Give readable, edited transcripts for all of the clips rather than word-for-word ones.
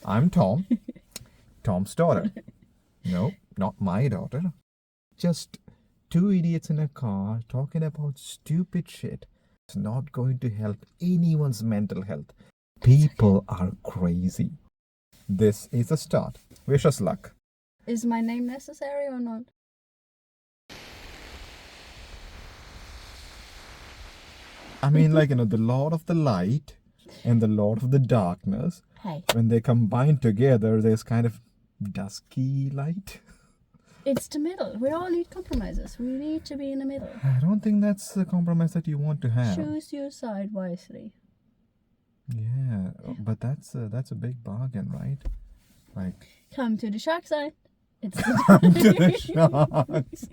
I'm Tom. Tom's daughter. No, not my daughter. Just two idiots in a car talking about stupid shit. It's not going to help anyone's mental health. People are crazy. This is a start. Wish us luck. Is my name necessary or not? I mean, the Lord of the Light and the Lord of the Darkness, Hey. when they combine together, there's kind of dusky light. It's the middle. We all need compromises. We need to be in the middle. I don't think that's the compromise that you want to have. Choose your side wisely. Yeah, but that's a big bargain, right? Like, Come to the shark side. It's come to the sharks.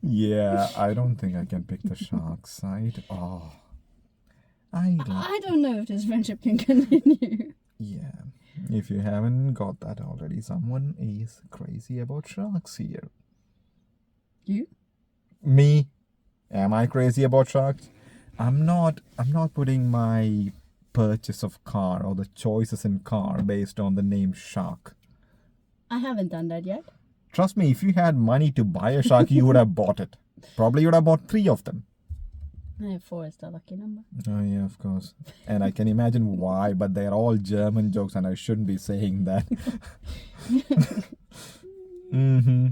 Yeah, I don't think I can pick the shark side. Oh, I don't know if this friendship can continue. Yeah, if you haven't got that already, someone is crazy about sharks here. You? Me? Am I crazy about sharks? I'm not putting my purchase of car or the choices in car based on the name shark. I haven't done that yet. Trust me, if you had money to buy a shark, you would have bought it. Probably you would have bought 3 of them. I have 4 is the lucky number. Oh yeah, of course. And I can imagine why, but they're all German jokes and I shouldn't be saying that. Mm-hmm.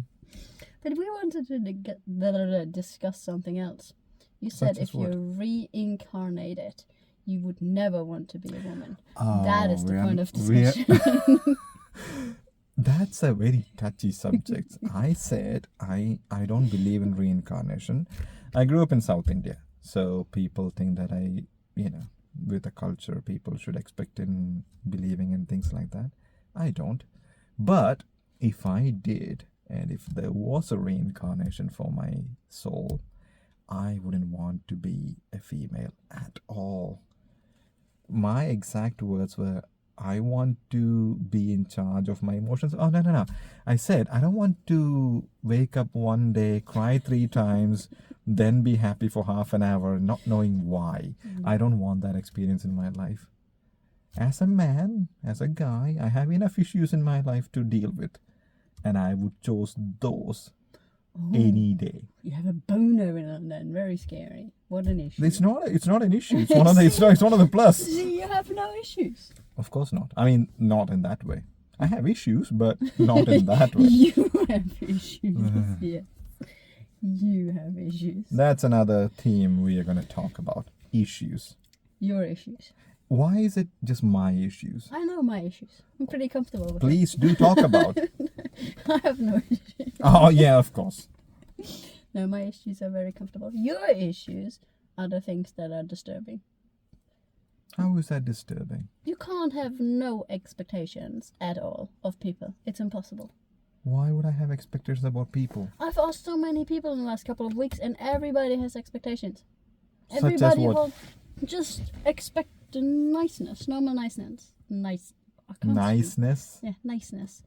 But we wanted to discuss something else. You said Such as if you're reincarnated, you would never want to be a woman. That is the point of discussion. That's a very touchy subject. I said I don't believe in reincarnation. I grew up in South India, so people think that with the culture, people should expect in believing in things like that. I don't. But if I did, and if there was a reincarnation for my soul, I wouldn't want to be a female at all. My exact words were, I want to be in charge of my emotions. Oh, no. I said, I don't want to wake up one day, cry 3 times, then be happy for half an hour, not knowing why. I don't want that experience in my life. As a man, as a guy, I have enough issues in my life to deal with. And I would choose those any day. You have a boner in London. Very scary. What an issue. It's not an issue. It's one of the plus. See, you have no issues. Of course not. I mean, not in that way. I have issues, but not in that way. You have issues. Yes. You have issues. That's another theme we are going to talk about. Issues. Your issues. Why is it just my issues? I know my issues. I'm pretty comfortable with Please do talk about. I have no issues. Oh, yeah, of course. No, my issues are very comfortable. Your issues are the things that are disturbing. How is that disturbing? You can't have no expectations at all of people. It's impossible. Why would I have expectations about people? I've asked so many people in the last couple of weeks and everybody has expectations. Such as Everybody what? will just expect the niceness, normal niceness. Niceness? Yeah, niceness.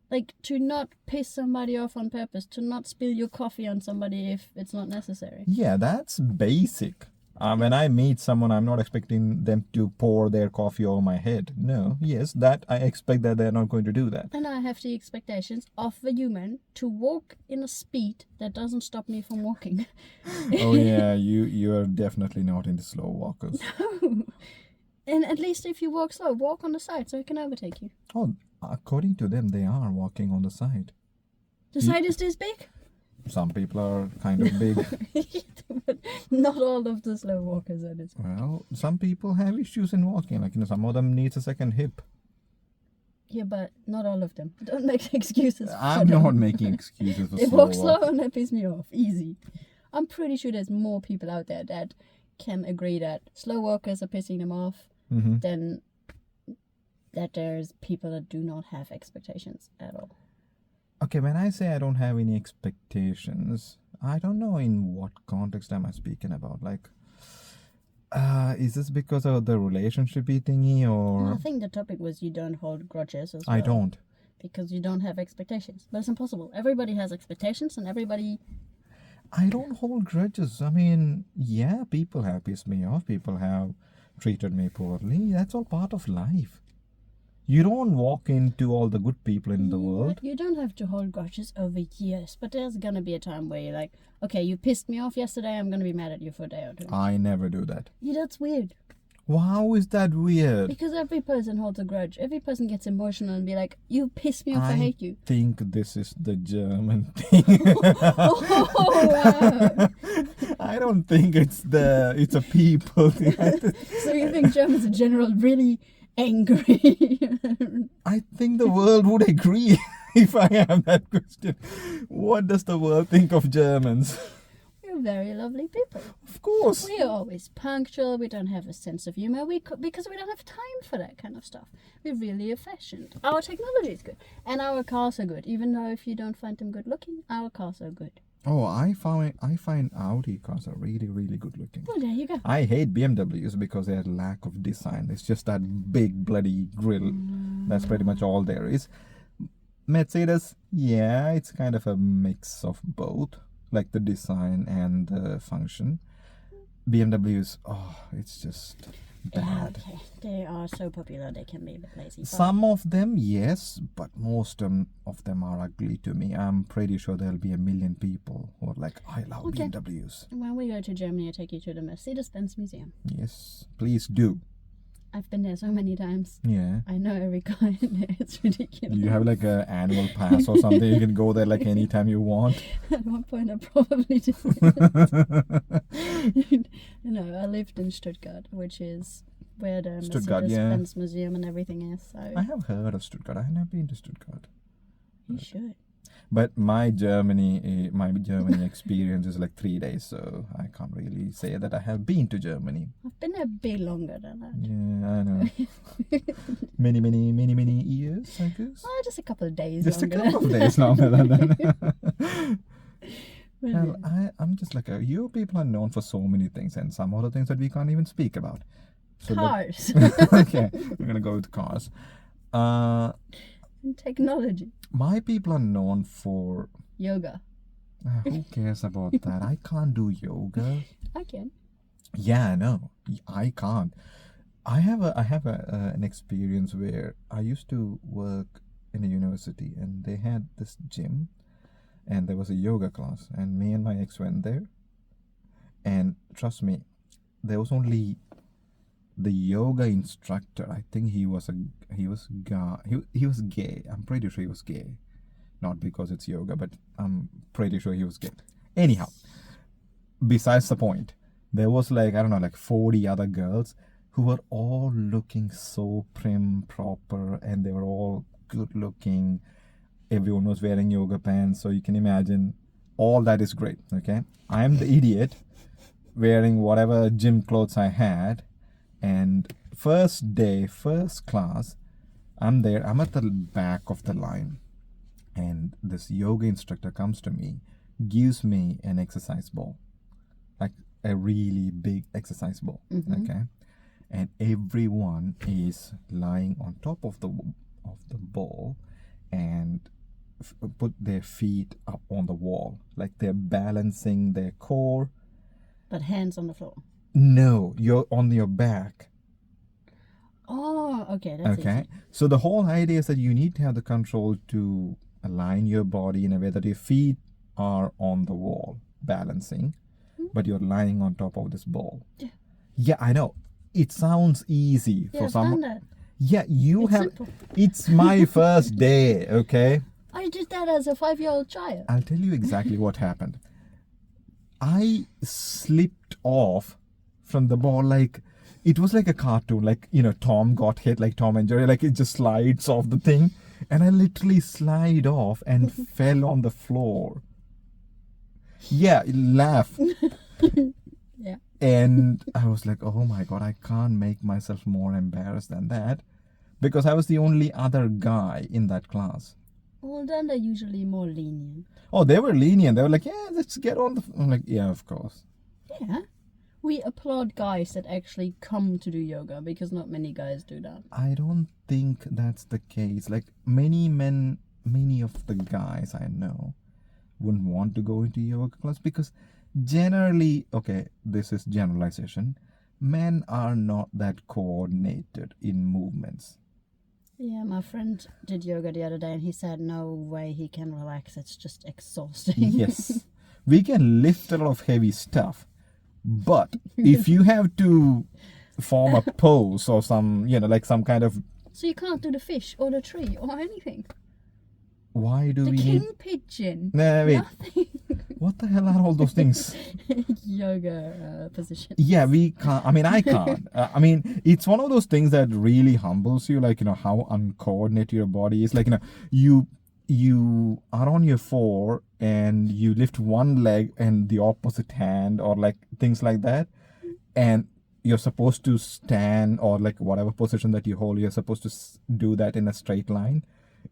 Like to not piss somebody off on purpose, to not spill your coffee on somebody if it's not necessary. Yeah, that's basic. When I meet someone, I'm not expecting them to pour their coffee over my head. No, yes, that I expect that they're not going to do that. And I have the expectations of a human to walk in a speed that doesn't stop me from walking. Oh yeah, you're definitely not into slow walkers. No. And at least if you walk slow, walk on the side so I can overtake you. Oh, according to them, they are walking on the side. The side is this big? Some people are kind of big. But not all of the slow walkers are this big. Well, some people have issues in walking. Some of them needs a second hip. Yeah, but not all of them. Don't make excuses. I'm not making excuses for They slow walk slow walk. and that pisses me off. Easy. I'm pretty sure there's more people out there that can agree that slow walkers are pissing them off than that there's people that do not have expectations at all. Okay, when I say I don't have any expectations, I don't know in what context am I speaking about. Is this because of the relationship-y thingy or... I think the topic was you don't hold grudges as well. I don't. Because you don't have expectations. But it's impossible. Everybody has expectations and everybody... I don't hold grudges. I mean, yeah, people have pissed me off. People have treated me poorly. That's all part of life. You don't walk into all the good people in the world. You don't have to hold grudges over years, but there's gonna be a time where you're like, okay, you pissed me off yesterday, I'm gonna be mad at you for a day or two. I never do that. Yeah, that's weird. How is that weird? Because every person holds a grudge. Every person gets emotional and be like, you pissed me off, I hate you. I think this is the German thing. Oh, wow. I don't think it's a people thing. So you think Germans in general really angry? I think the world would agree if I have that question. What does the world think of Germans? We're very lovely people. Of course. We are always punctual. We don't have a sense of humor. Because we don't have time for that kind of stuff. We're really efficient. Our technology is good. And our cars are good. Even though if you don't find them good looking, our cars are good. Oh, I find Audi cars are really, really good looking. Well, there you go. I hate BMWs because they have lack of design. It's just that big bloody grill. That's pretty much all there is. Mercedes, yeah, it's kind of a mix of both, like the design and the function. BMWs, it's just bad. Okay. They are so popular they can be a bit lazy. Some of them, yes, but most of them are ugly to me. I'm pretty sure there'll be a million people who are like, I love BMWs. When we go to Germany, I take you to the Mercedes-Benz Museum. Yes, please do. I've been there so many times. Yeah. I know every car in there. It's ridiculous. You have like an annual pass or something. You can go there like anytime you want. At one point I probably did. No, I lived in Stuttgart, which is where the Mercedes-Benz Museum and everything is. So I have heard of Stuttgart. I have never been to Stuttgart. You should. But my Germany experience is like 3 days, so I can't really say that I have been to Germany. I've been there a bit longer than that. Yeah, I know. many years, I guess. Oh, just a couple of days. Just longer a couple of days longer than that. Well, I'm just like, you people are known for so many things, and some other things that we can't even speak about. So cars. Okay, we're gonna go with cars. And technology. My people are known for Yoga. who cares about that? I can't do yoga. I can. Yeah, I know. I can't. I have an experience where I used to work in a university, and they had this gym, and there was a yoga class, and me and my ex went there, and trust me, there was only the yoga instructor. I think he was gay. I'm pretty sure he was gay, not because it's yoga, but I'm pretty sure he was gay. Anyhow, besides the point, there was like, I don't know, like 40 other girls who were all looking so prim, proper, and they were all good looking. Everyone was wearing yoga pants, so you can imagine all that is great. Okay, I am the idiot wearing whatever gym clothes I had. And first day, first class, I'm there. I'm at the back of the line. And this yoga instructor comes to me, gives me an exercise ball. Like a really big exercise ball. Mm-hmm. Okay? And everyone is lying on top of the ball and put their feet up on the wall. Like they're balancing their core. But hands on the floor. No, you're on your back. Oh, okay. That's okay. easy. So the whole idea is that you need to have the control to align your body in a way that your feet are on the wall, balancing, but you're lying on top of this ball. Yeah. Yeah, I know. It sounds easy for someone. That. Yeah, It's simple. It's my first day, okay? I did that as a 5-year-old child. I'll tell you exactly what happened. I slipped off from the ball like it was like a cartoon, like, you know, Tom got hit like Tom and Jerry, like it just slides off the thing, and I literally slide off and fell on the floor. Yeah, laugh. Yeah. And I was like, oh my god, I can't make myself more embarrassed than that, because I was the only other guy in that class. Well, then they're usually more lenient. Oh, they were lenient. They were like, yeah, let's get on the... I'm like, yeah, of course. Yeah. We applaud guys that actually come to do yoga, because not many guys do that. I don't think that's the case. Like, many of the guys I know wouldn't want to go into yoga class because generally, okay, this is generalization, men are not that coordinated in movements. Yeah, my friend did yoga the other day and he said no way he can relax. It's just exhausting. Yes. We can lift a lot of heavy stuff, but if you have to form a pose or some, like some kind of... So you can't do the fish or the tree or anything. Why do The we king need... pigeon. No, wait. Nothing. What the hell are all those things? Yoga position. Yeah, we can't. I mean, I can't. I mean, it's one of those things that really humbles you, like, how uncoordinated your body is. Like, you are on your floor and you lift one leg and the opposite hand, or like things like that. And you're supposed to stand, or like whatever position that you hold, you're supposed to do that in a straight line.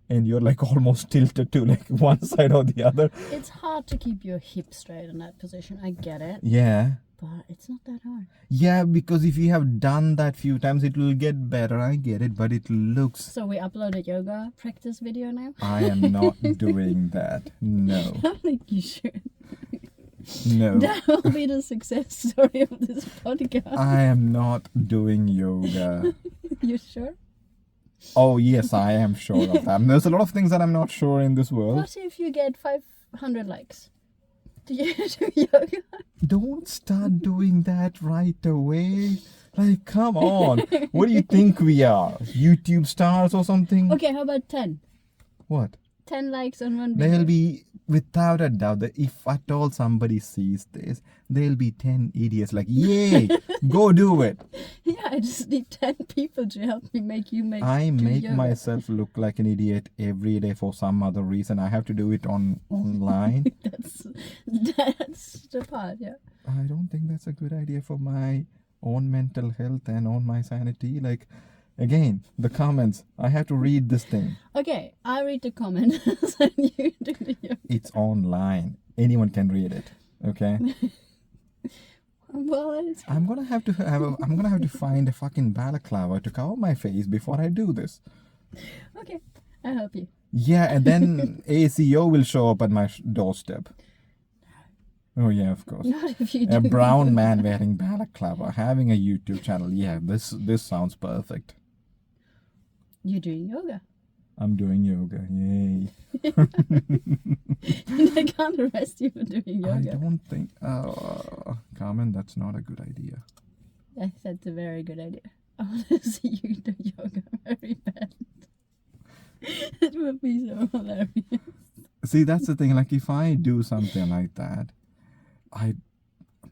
And you're like almost tilted to like one side or the other. It's hard to keep your hip straight in that position. I get it. Yeah. But it's not that hard. Yeah, because if you have done that few times, it will get better. I get it, but it looks... So we upload a yoga practice video now? I am not doing that. No. I think you should. No. That will be the success story of this podcast. I am not doing yoga. You sure? Oh, yes, I am sure of that. There's a lot of things that I'm not sure in this world. What if you get 500 likes? Do you do yoga? Don't start doing that right away. Like, come on. What do you think we are? YouTube stars or something? Okay, how about 10? What? 10 likes on one video. There'll be, without a doubt, that if at all somebody sees this, there'll be 10 idiots like, yay, go do it. Yeah, I just need 10 people to help me make you make I do make yoga. myself look like an idiot every day for some other reason. I have to do it online. That's the part, yeah. I don't think that's a good idea for my own mental health and on my sanity. Like, again, the comments. I have to read this thing. Okay, I read the comments and you do the yoga. It's online. Anyone can read it. Okay. Well, it's... I'm gonna have to find a fucking balaclava to cover my face before I do this. Okay, I'll help you. Yeah, and then ACO will show up at my doorstep. Oh yeah, of course. Not if you do A brown yoga. man wearing balaclava, having a YouTube channel. Yeah, this sounds perfect. You're doing yoga. I'm doing yoga. Yay. They can't arrest you for doing I yoga. don't think... Carmen, that's not a good idea. I said it's a very good idea. I want to see you do yoga very bad. It would be so hilarious. See, that's the thing. Like, if I do something like that,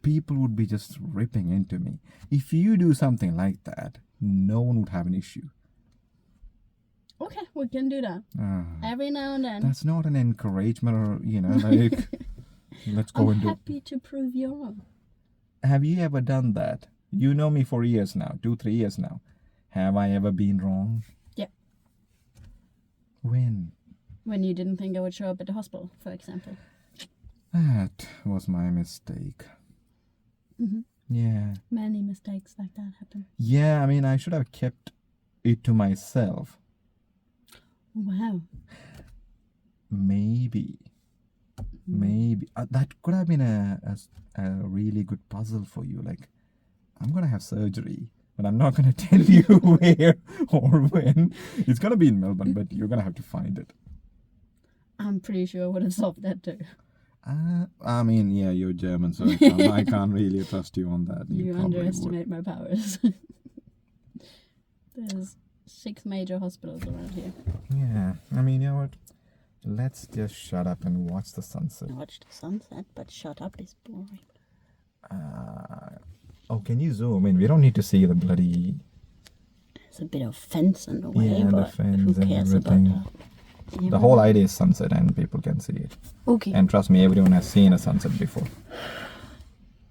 people would be just ripping into me. If you do something like that, no one would have an issue. Okay, we can do that. Every now and then. That's not an encouragement or, like, let's go I'm and do... happy to prove you're wrong. Have you ever done that? You know me for years now, 2-3 years now. Have I ever been wrong? Yeah. When? When you didn't think I would show up at the hospital, for example. That was my mistake. Mm-hmm. Yeah. Many mistakes like that happen. Yeah, I mean, I should have kept it to myself. Wow. Maybe. That could have been a really good puzzle for you. Like, I'm gonna have surgery, but I'm not gonna tell you where or when. It's gonna be in Melbourne, but you're gonna have to find it. I'm pretty sure I would have solved that too. I mean, yeah, you're German, so I can't really trust you on that. You probably underestimate my powers. There's 6 major hospitals around here. Yeah, I mean, you know what? Let's just shut up and watch the sunset. Watch the sunset, but shut up is boring. Oh, can you zoom in? We don't need to see the bloody... There's a bit of fence in the way, Yeah, the but fence who and cares everything. about that? The whole idea is sunset and people can see it. Okay. And trust me, everyone has seen a sunset before.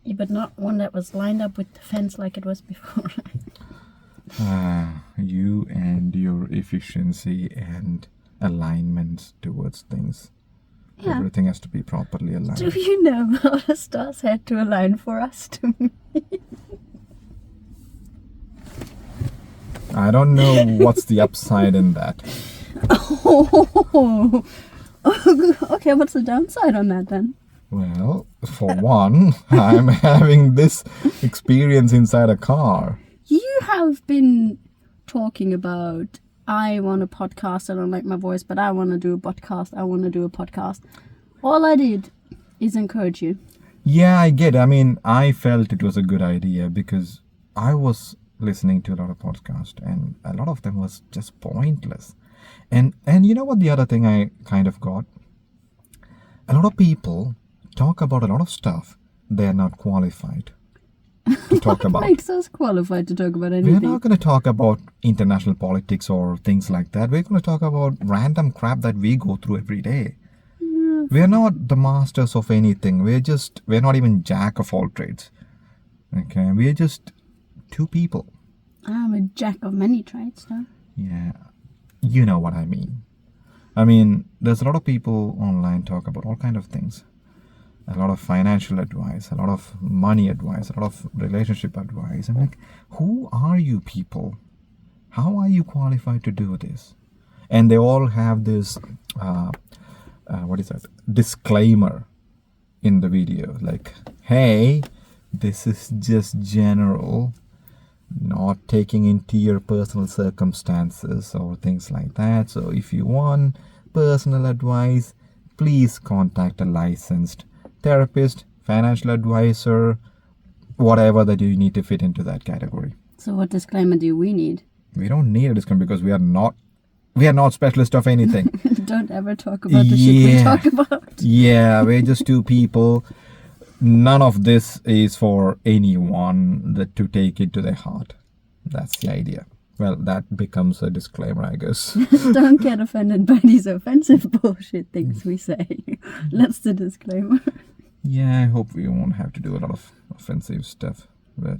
Yeah, but not one that was lined up with the fence like it was before. You and your efficiency and alignment towards things. Yeah. Everything has to be properly aligned. Do you know how the stars had to align for us to meet? I don't know what's the upside in that. Oh. Okay, what's the downside on that then? Well, for one, I'm having this experience inside a car. You have been talking about, I want a podcast, I don't like my voice, but I want to do a podcast. All I did is encourage you. Yeah, I get it. I mean, I felt it was a good idea because I was listening to a lot of podcasts and a lot of them was just pointless. And you know what the other thing I kind of got? A lot of people talk about a lot of stuff they're not qualified to talk about. What makes us qualified to talk about We're anything? not going to talk about international politics or things like that. We're going to talk about random crap that we go through every day. We're not the masters of anything. We're not even jack of all trades. Okay, we're just two people. I'm a jack of many trades, though. Yeah, you know what I mean. I mean, there's a lot of people online talk about all kind of things. A lot of financial advice, a lot of money advice, a lot of relationship advice. I'm like, who are you people? How are you qualified to do this? And they all have this, disclaimer in the video. Like, hey, this is just general, not taking into your personal circumstances or things like that. So if you want personal advice, please contact a licensed therapist, financial advisor, whatever that you need to fit into that category. So what disclaimer do we need? We don't need a disclaimer because we are not specialists of anything. Don't ever talk about the shit we talk about. Yeah, we're just two people. None of this is for anyone to take it to their heart. That's the idea. Well, that becomes a disclaimer, I guess. Don't get offended by these offensive bullshit things we say. That's the disclaimer. Yeah, I hope we won't have to do a lot of offensive stuff. But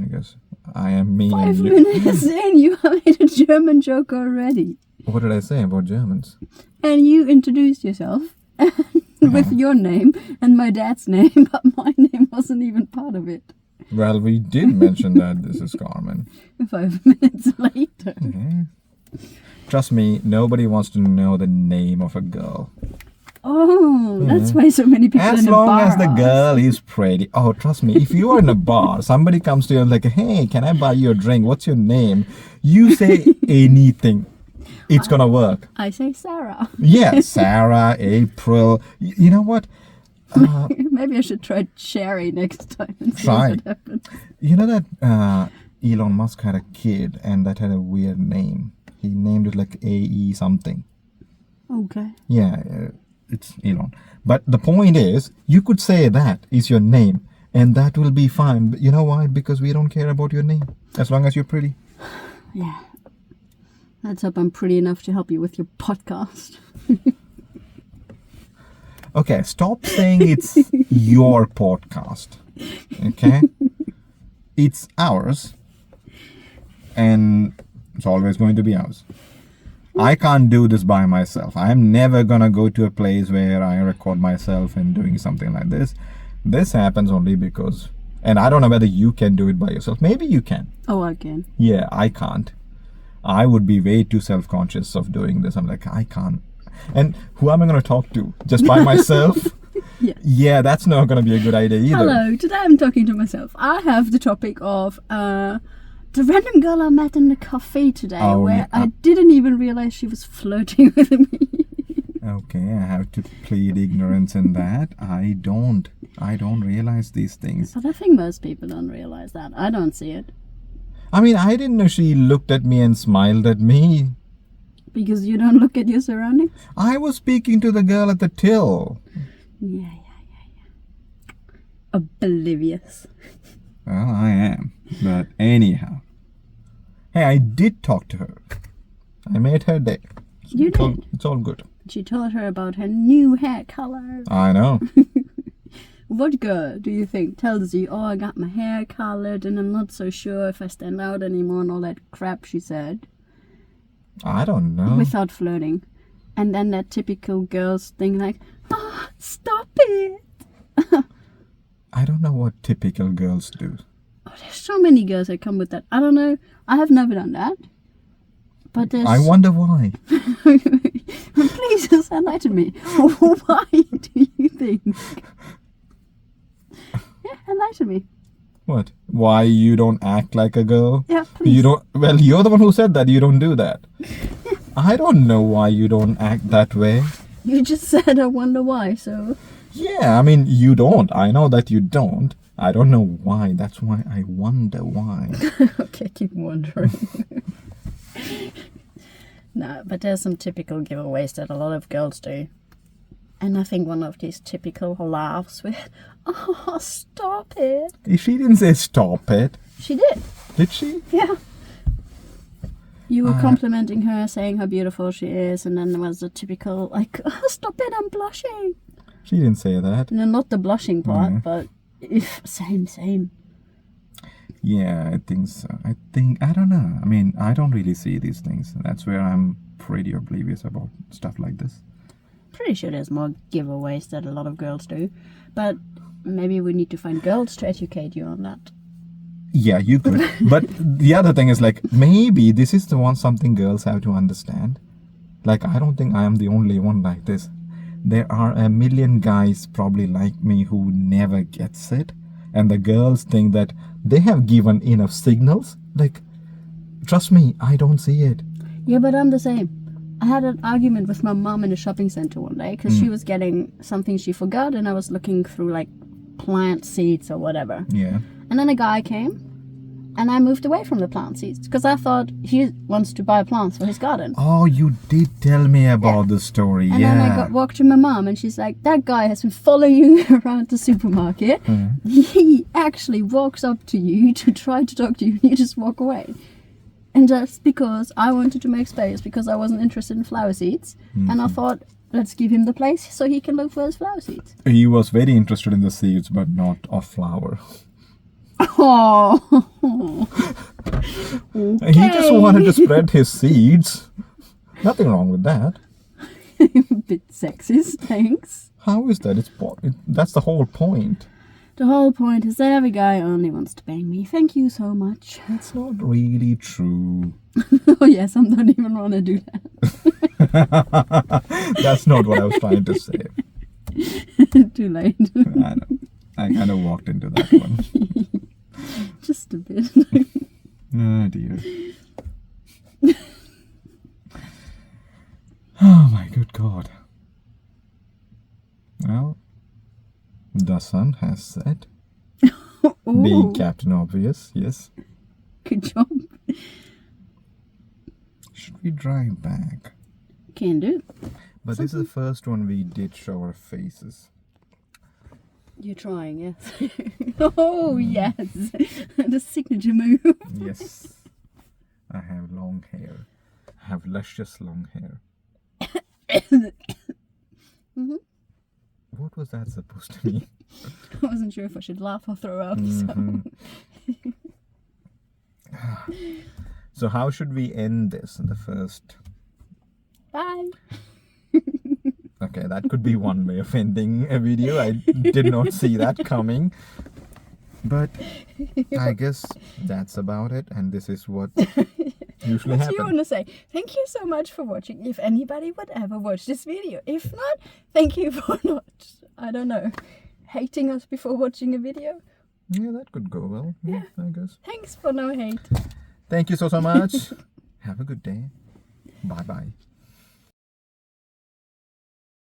I guess I am me 5 and you. minutes in, you made a German joke already. What did I say about Germans? And you introduced yourself with your name and my dad's name, but my name wasn't even part of it. Well, we did mention that this is Carmen. 5 minutes later. Okay. Trust me, nobody wants to know the name of a girl. Oh, that's why so many people As in the long bar as the ask. girl is pretty. Oh, trust me, if you are in a bar, somebody comes to you and like, hey, can I buy you a drink? What's your name? You say anything. It's gonna work. I say Sarah. Yeah, Sarah, April. You know what? Maybe I should try Sherry next time and see Try. what happens. You know that Elon Musk had a kid and that had a weird name. He named it like AE something. Okay. Yeah, it's Elon. But the point is, you could say that is your name and that will be fine. But you know why? Because we don't care about your name as long as you're pretty. Yeah. Let's hope I'm pretty enough to help you with your podcast. Okay, stop saying it's your podcast. Okay? It's ours. And it's always going to be ours. I can't do this by myself. I'm never gonna go to a place where I record myself and doing something like this. This happens only because, and I don't know whether you can do it by yourself. Maybe you can. Oh, I can. Yeah, I can't. I would be way too self-conscious of doing this. I'm like, I can't. And who am I going to talk to? Just by myself? Yeah. Yeah, that's not going to be a good idea either. Hello, today I'm talking to myself. I have the topic of the random girl I met in the cafe today where I didn't even realize she was flirting with me. Okay, I have to plead ignorance in that. I don't realize these things. But I think most people don't realize that. I don't see it. I mean, I didn't know she looked at me and smiled at me. Because you don't look at your surroundings? I was speaking to the girl at the till. Yeah. Oblivious. Well, I am. But anyhow. Hey, I did talk to her. I made her day. You did? It's all good. She told her about her new hair color. I know. What girl do you think tells you, oh, I got my hair colored and I'm not so sure if I stand out anymore and all that crap she said? I don't know. Without flirting. And then that typical girls thing like, oh, stop it. I don't know what typical girls do. Oh, there's so many girls that come with that. I don't know. I have never done that. But there's... I wonder why. Please just enlighten me. Why do you think? Enlighten me. What? Why you don't act like a girl? Yeah, please. You don't. Well, you're the one who said that you don't do that. I don't know why you don't act that way. You just said I wonder why, so... Yeah, I mean, you don't. I know that you don't. I don't know why. That's why I wonder why. Okay, keep wondering. No, but there's some typical giveaways that a lot of girls do. And I think one of these typical laughs with, oh, stop it. She didn't say stop it. She did. Did she? Yeah. You were complimenting her, saying how beautiful she is, and then there was a typical, like, oh, stop it, I'm blushing. She didn't say that. No, not the blushing part, but same. Yeah, I think so. I don't know. I mean, I don't really see these things. That's where I'm pretty oblivious about stuff like this. Pretty sure there's more giveaways that a lot of girls do, but maybe we need to find girls to educate you on that. Yeah, you could. But the other thing is, like, maybe this is the one something girls have to understand. Like, I don't think I am the only one like this. There are a million guys probably like me who never gets it. And the girls think that they have given enough signals. Like, trust me, I don't see it. Yeah, but I'm the same. I had an argument with my mom in a shopping center one day because she was getting something she forgot, and I was looking through like plant seeds or whatever. Yeah. And then a guy came, and I moved away from the plant seeds because I thought he wants to buy plants for his garden. Oh, you did tell me about the story. And yeah. then I walked to my mom, and she's like, that guy has been following you around the supermarket. He actually walks up to you to try to talk to you, and you just walk away. And just because I wanted to make space, because I wasn't interested in flower seeds, and I thought, let's give him the place so he can look for his flower seeds. He was very interested in the seeds, but not of flower. Oh. He just wanted to spread his seeds. Nothing wrong with that. Bit sexist, thanks. How is that? That's the whole point. The whole point is that every guy only wants to bang me. Thank you so much. That's not really true. Oh yes, I don't even want to do that. That's not what I was trying to say. Too late. I know. I kind of walked into that one. Just a bit. Oh dear. Oh my good God. Well, the sun has set. Being Captain Obvious, yes. Good job. Should we drive back? Can do. But this is the first one we did show our faces. You're trying, yes. Oh, yes. The signature move. Yes. I have long hair. I have luscious long hair. What was that supposed to mean? I wasn't sure if I should laugh or throw up, So how should we end this in the first? Bye. Okay, that could be one way of ending a video. I did not see that coming. But I guess that's about it. And this is what usually happens. What do you want to say? Thank you so much for watching. If anybody would ever watch this video. If not, thank you for not, I don't know, hating us before watching a video. Yeah, that could go well. Yeah, I guess. Thanks for no hate. Thank you so much. Have a good day. Bye-bye.